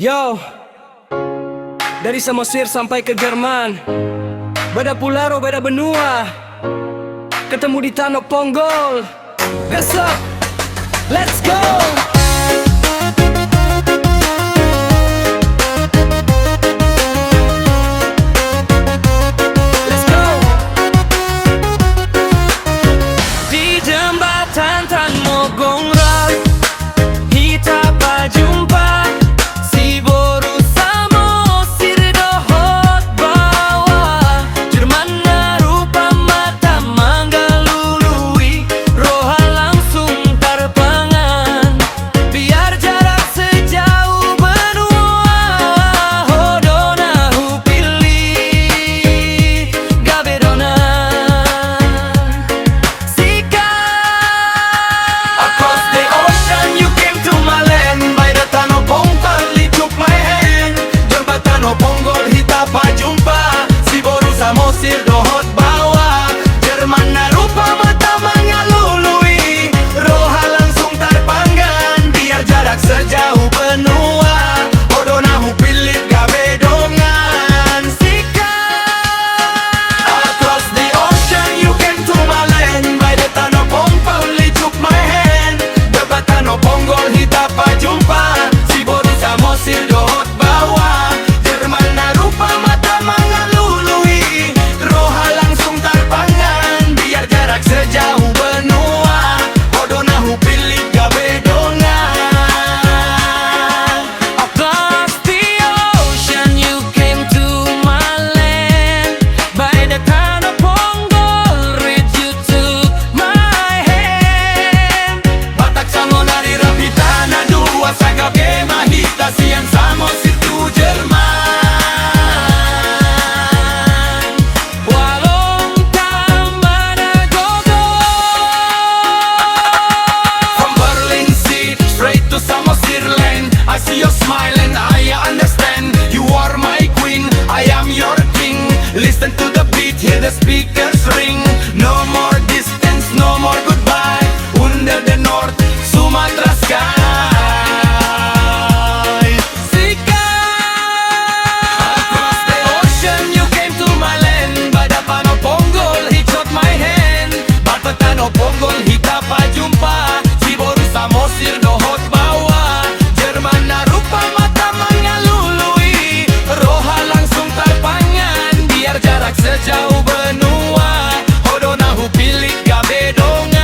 Yo, dari Samosir sampai ke Jerman, beda pulau, beda benua, ketemu di Tanah Ponggol. Besok, let's go! Let's go! Di jembatan Tan Mogong Rak, kita berjumpa. Samosir dohot bawah, Jerman na rupa mata mengalului, roha langsung terpanggan, biar jarak sejauh benua, Odonahu pilih gabedongan sikat. Across the ocean you came to my land, by the Tanah Ponggol you took my hand, debat Tanah Ponggol kita berjumpa, si bodoh Samosir dohot bawah, Jerman na rupa mata mengalului, sejauh benua, Odonahu pilih gabedongan. Across the ocean you came to my land, by the Tanah Ponggol ridge you took my hand. Batak Sangonari Rapitana dua Sagage Mahita Sian Samosir tu Jerman. I see you smiling, I understand. You are my queen, I am your king. Listen to the beat, hear the speakers ring. No more distance, no more goodbye. Under the north, Sumatra sky. Across the ocean you came to my land, by the Tanah Ponggol he took my hand. Batak Tanah Ponggol kita berjumpa, si bodoh Samosir dohot bawah, Jerman na rupa mata mengalului, roha langsung terpangan, biar jarak sejauh benua, Odonahu pilih gabedongan.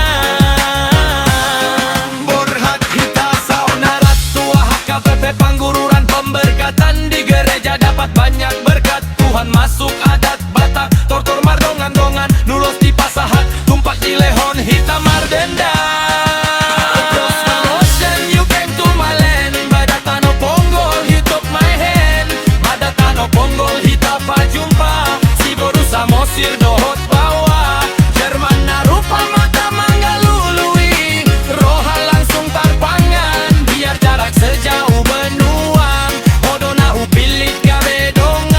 Borhat hita saunarat tua HKBP panggururan pemberkatan, di gereja dapat banyak berkat, Tuhan masuk adat Batak, tortor mardongan-dongan, nulos di pasahat, tumpak di lehon hitam mardenda. Samosir dohot bawah, Jerman na rupa mata mengalului, roha langsung terpangan, biar jarak sejauh benua, Odonahu pilih gabedongan.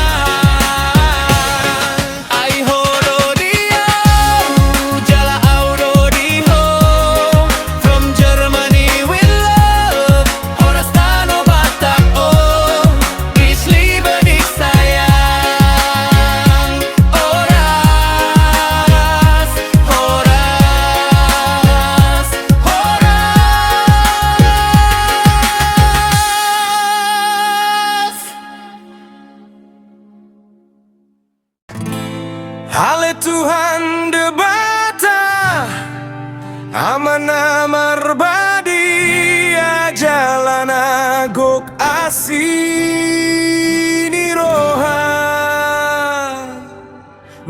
Ai hodo dia, jala audo diho, from Germany with love, horas Tanah Batak oh, ich liebe dich sayang. Hale Tuhan debata Amana marbadia jalana gok asini roha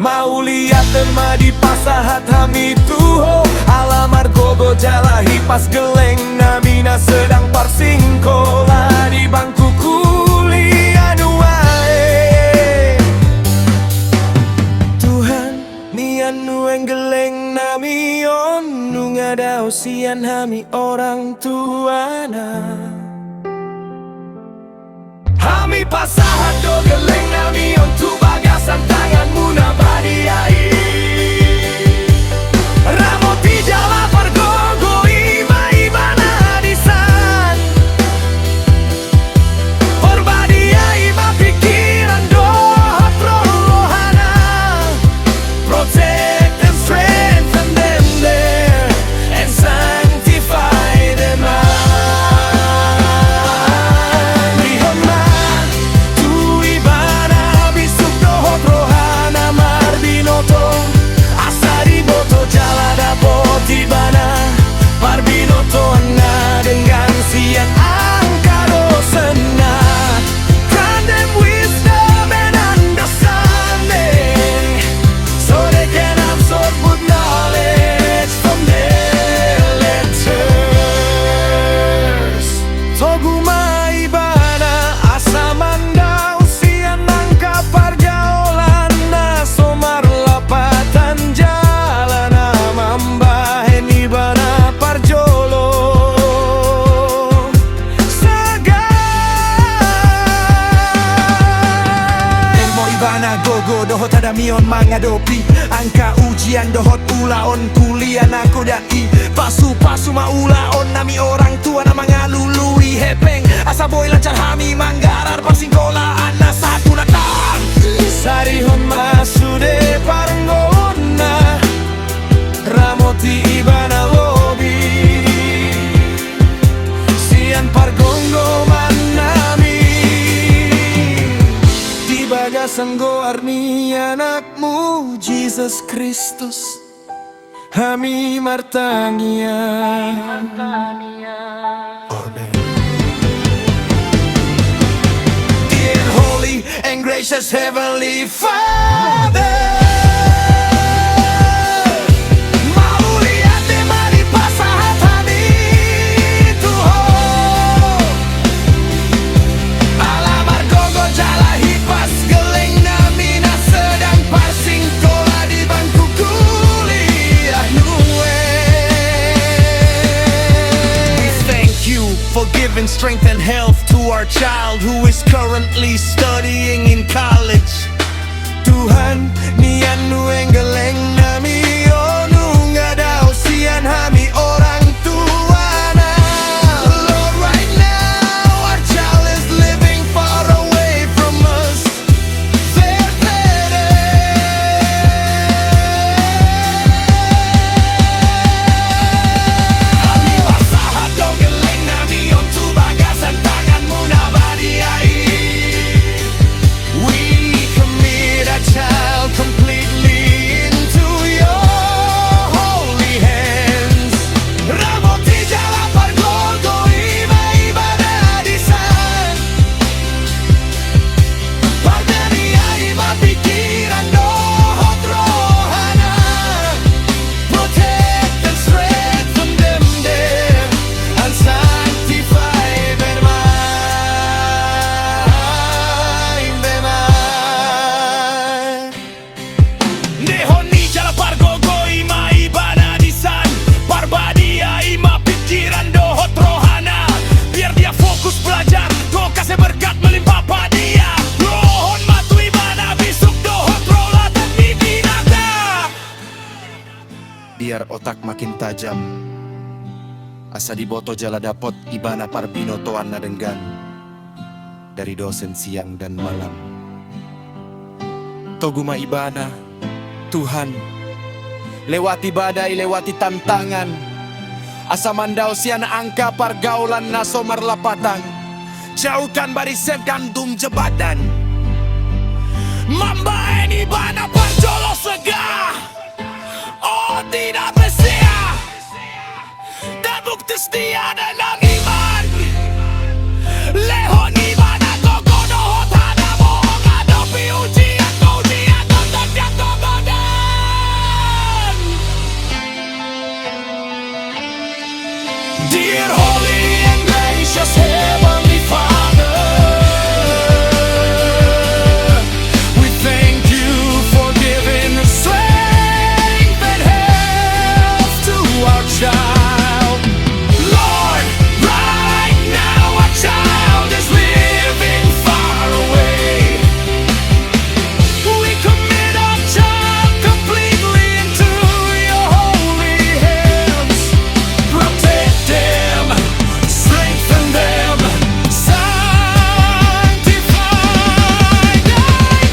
mau lihat tema di pasahat hami tuho alamar gogo jalahi pas geleng namina sedang parsingkola di bangku kuliah nuae. Nueng geleng nami on nungada usian hami orang tuana. Hami pasahat do geleng nami on tu bagasan tanganmu nabadiai. Ramoti jala pergogo ima ibana disan. Indo dohot ada mion mangadopi angka ujian dohot ulaon kuliah nako dan i pasu maulaon nami orang tua nama ngalului hepeng asa boy lancar hami manggarar pasingkola anak satu natang sarihon masude parenggona ramoti ibana lobi sian pargongo manami tibaga sanggo arni anakmu Jesus Kristus Hami martania Amen. Dear holy and gracious heavenly Father for giving strength and health to our child who is currently studying in college. Tuhan, nian nu enggeleng nami onu ngadau sian hami orang tuana. Lord, right now our child is living far away from us. Biar otak makin tajam asa diboto jala dapot ibana parbino toan nadenggan dari dosen siang dan malam. Toguma ibana Tuhan lewati badai lewati tantangan asa mandau siana angka pargaulan naso marlapatan jauhkan barisan gandum jebatan mambaen ibana parjolo segah. Oh tidak besia dan bukti setia dalam iman lehon ibana koko dohot hana bohong hadapi ujian tonton jatuh badan. Dear holy and gracious heavenly Father, we thank you for giving us strength our child. Lord, right now our child is living far away. We commit our child completely into your holy hands. Protect them, strengthen them, sanctify them.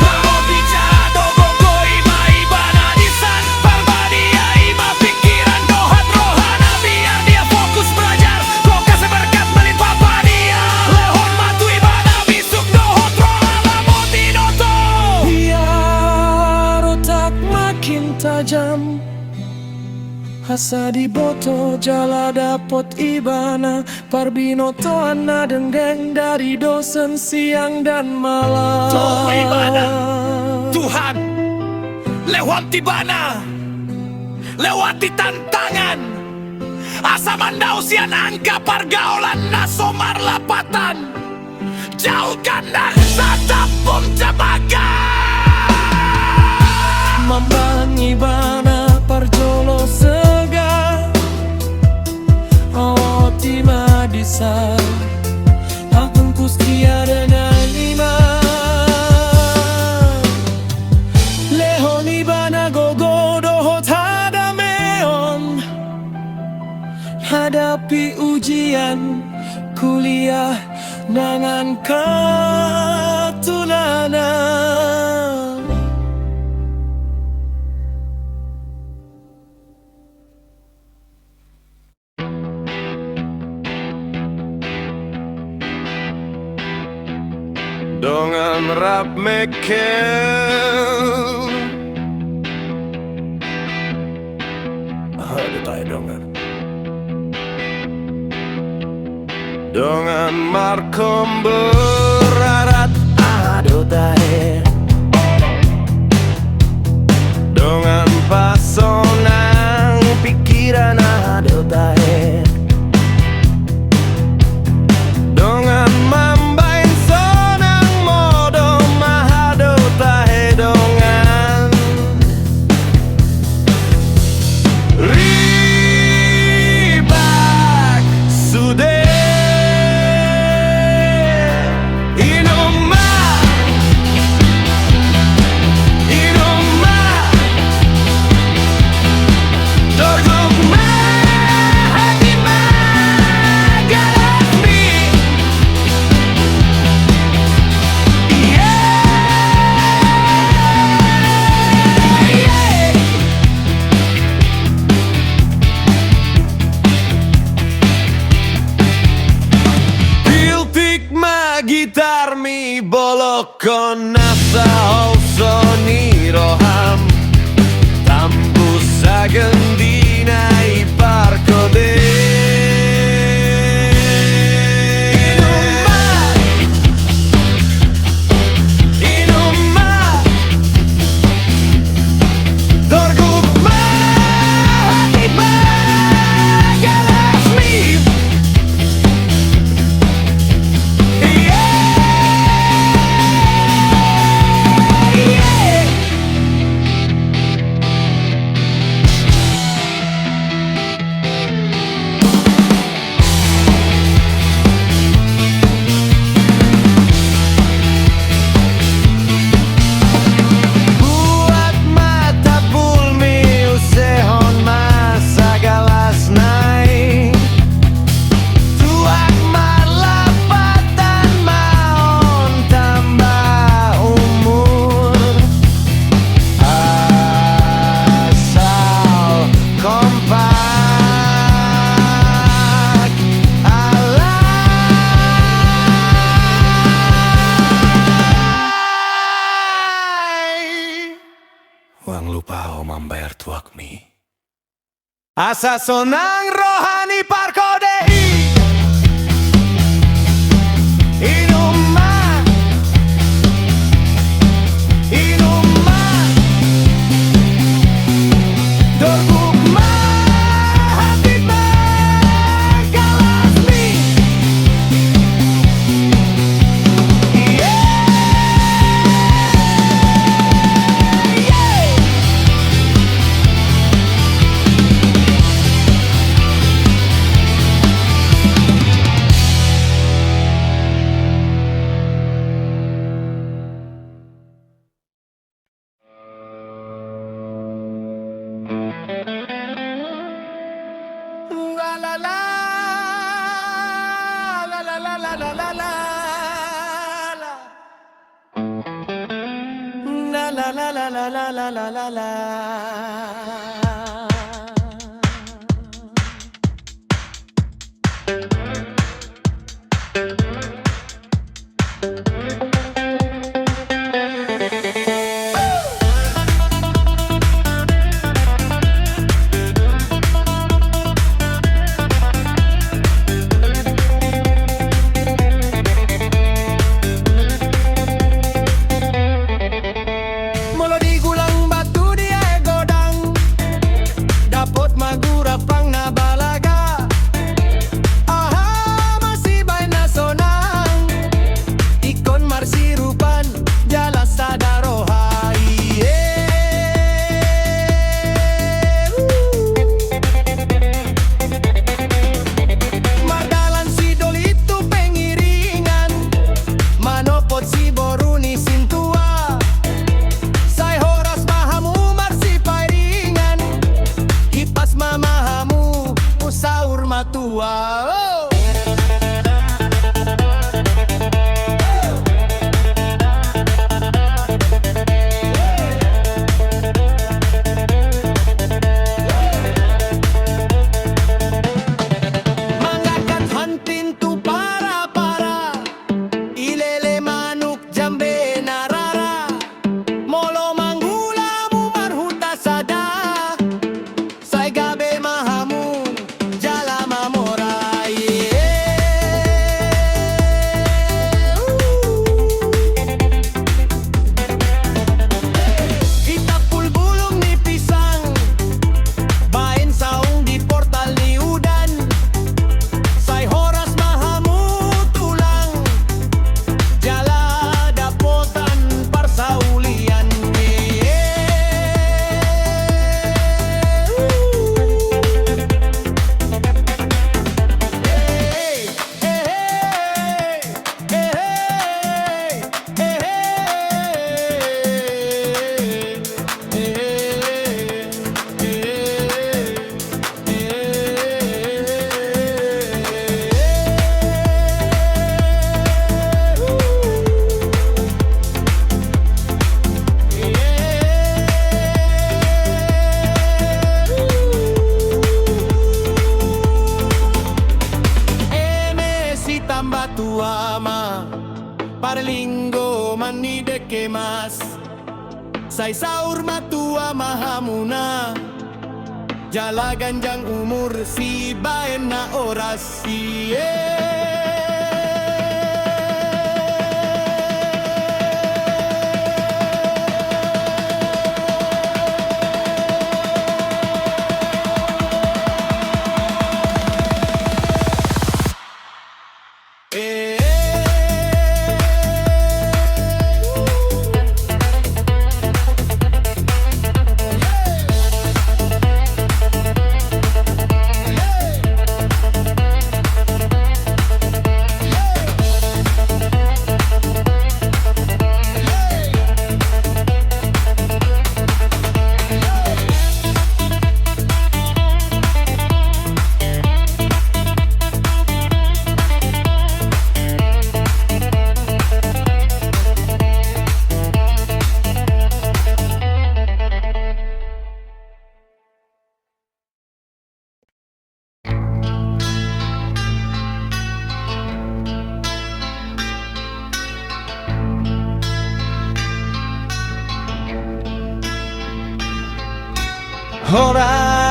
Mau bicara dogogo ima ibana disan parbadia ima pikiran dohat rohana biar dia fokus belajar kau kasih berkat melimpah dia lehon matu ibana bisuk dohot rohana moti noto biar otak makin tajam asa diboto jala dapot ibana parbinoto ana denggeng dari dosen siang dan malam. Toh ibana Tuhan lewati ibana lewati tantangan asa mandau sian angka pargaulan naso marlapatan jauhkan dari satapum jabaga membangi bana parjolo sega oh tima disa aku setia dengan iman dengan ketunanan. Dengan rap mekel ada tayo dengan markom berarat ado tayo dengan pasonang pikiran ado tayo dengan mambain sonang modo mahado tayo dengan ribak sude gitar mi bolok kon nasa soni roham tambus sagendina iparkode Wang lupa o membayar tuak mi asa sonang rohani parkodei Inuma Dorguma hati bagalas mi parlinggo mani deke mas Sai saur matua mahamuna Jala ganjang umur si baen na orasi Horas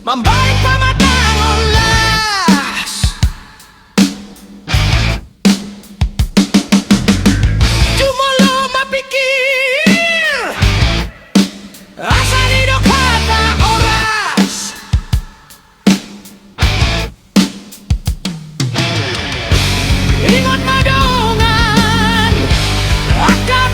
Mambaik pamatang olas Cuma lo mapikir Asa di dok kata oras Ingat madongan Akar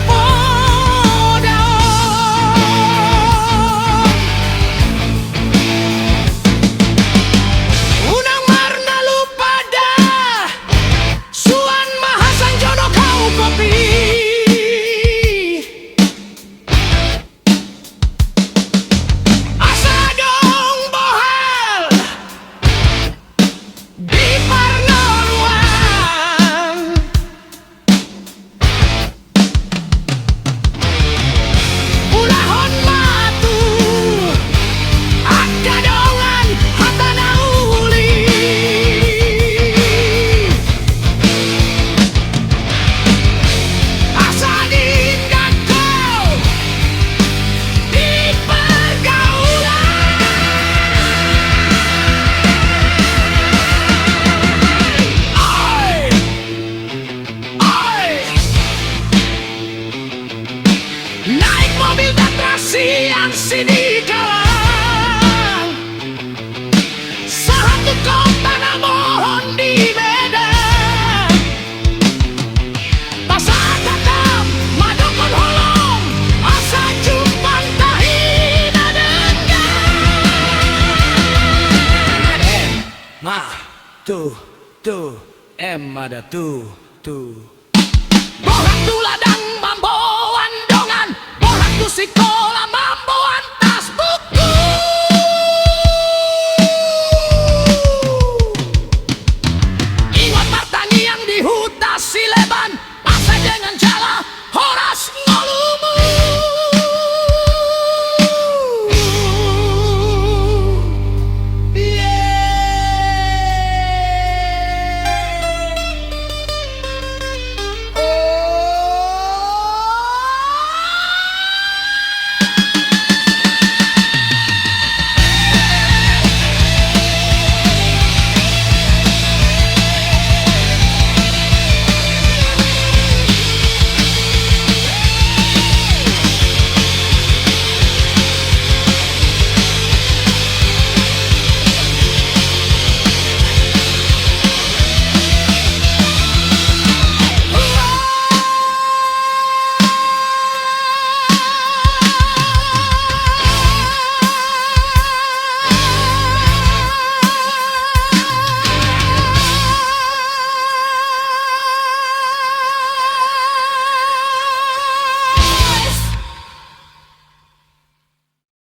yang sini kalang Satu kota na mohon di Medan Pasar tetap madokon holong Asa cuman tahina dengan tuh ada tuh Borak tu ladang mamboan dongan Borak tu sikola mamboan